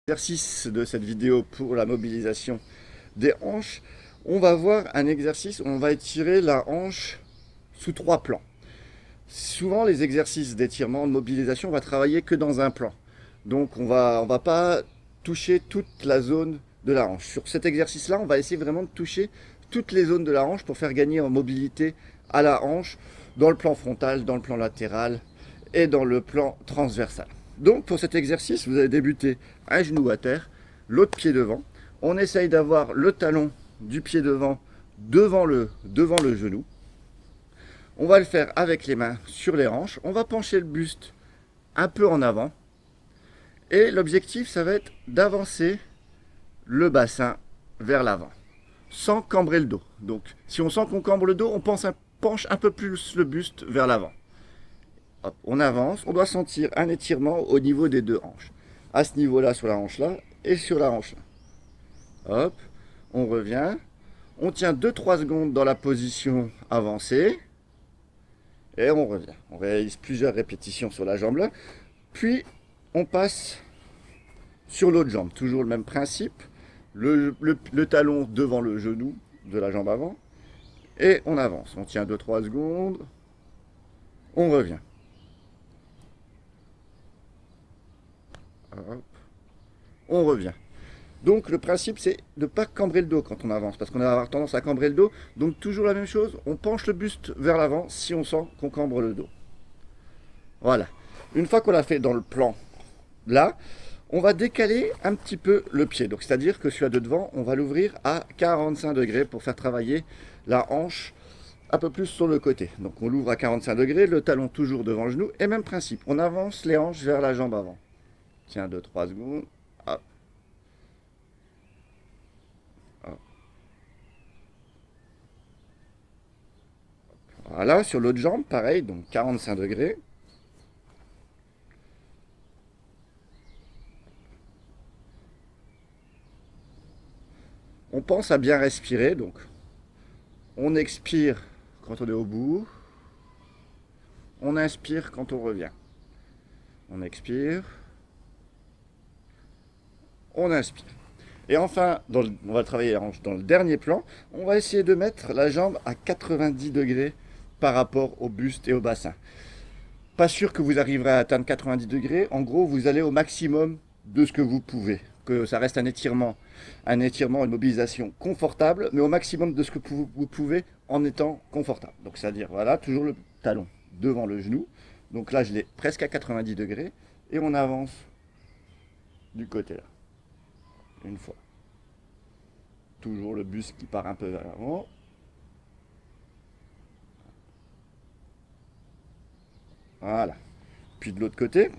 Exercice de cette vidéo pour la mobilisation des hanches, on va voir un exercice où on va étirer la hanche sous 3 plans. Souvent les exercices d'étirement, de mobilisation, on va travailler que dans un plan. Donc on va pas toucher toute la zone de la hanche. Sur cet exercice-là, on va essayer vraiment de toucher toutes les zones de la hanche pour faire gagner en mobilité à la hanche dans le plan frontal, dans le plan latéral et dans le plan transversal. Donc pour cet exercice, vous allez débuter un genou à terre, l'autre pied devant. On essaye d'avoir le talon du pied devant devant le genou. On va le faire avec les mains sur les hanches. On va pencher le buste un peu en avant. Et l'objectif, ça va être d'avancer le bassin vers l'avant, sans cambrer le dos. Donc si on sent qu'on cambre le dos, on penche un peu plus le buste vers l'avant. Hop, on avance, on doit sentir un étirement au niveau des deux hanches. À ce niveau-là, sur la hanche là, et sur la hanche là. Hop, on revient. On tient 2-3 secondes dans la position avancée. Et on revient. On réalise plusieurs répétitions sur la jambe là. Puis, on passe sur l'autre jambe. Toujours le même principe. Le talon devant le genou de la jambe avant. Et on avance. On tient 2-3 secondes. On revient. Hop. On revient. Donc le principe c'est de ne pas cambrer le dos quand on avance, parce qu'on va avoir tendance à cambrer le dos. Donc toujours la même chose, on penche le buste vers l'avant si on sent qu'on cambre le dos. Voilà. Une fois qu'on l'a fait dans le plan là, on va décaler un petit peu le pied. Donc c'est-à-dire que celui de devant, on va l'ouvrir à 45 degrés pour faire travailler la hanche un peu plus sur le côté. Donc on l'ouvre à 45 degrés, le talon toujours devant le genou, et même principe, on avance les hanches vers la jambe avant. Tiens, 2-3 secondes. Hop. Hop. Voilà, sur l'autre jambe, pareil, donc 45 degrés. On pense à bien respirer, donc on expire quand on est au bout. On inspire quand on revient. On expire. On inspire. Et enfin, on va travailler la hanche dans le dernier plan. On va essayer de mettre la jambe à 90 degrés par rapport au buste et au bassin. Pas sûr que vous arriverez à atteindre 90 degrés. En gros, vous allez au maximum de ce que vous pouvez. Que ça reste un étirement, une mobilisation confortable, mais au maximum de ce que vous pouvez en étant confortable. Donc c'est-à-dire, voilà, toujours le talon devant le genou. Donc là, je l'ai presque à 90 degrés. Et on avance du côté là. Une fois. Toujours le buste qui part un peu vers l'avant. Voilà. Puis de l'autre côté.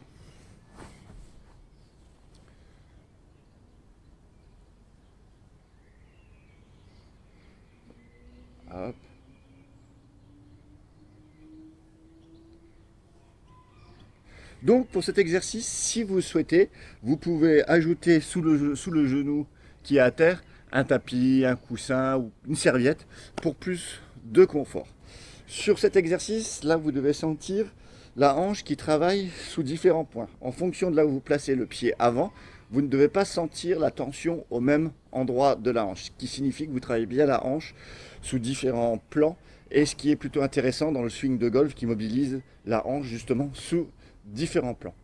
Hop. Donc pour cet exercice, si vous souhaitez, vous pouvez ajouter sous le genou qui est à terre un tapis, un coussin ou une serviette pour plus de confort. Sur cet exercice, là vous devez sentir la hanche qui travaille sous différents points. En fonction de là où vous placez le pied avant, vous ne devez pas sentir la tension au même endroit de la hanche, ce qui signifie que vous travaillez bien la hanche sous différents plans, et ce qui est plutôt intéressant dans le swing de golf qui mobilise la hanche justement sous différents plans.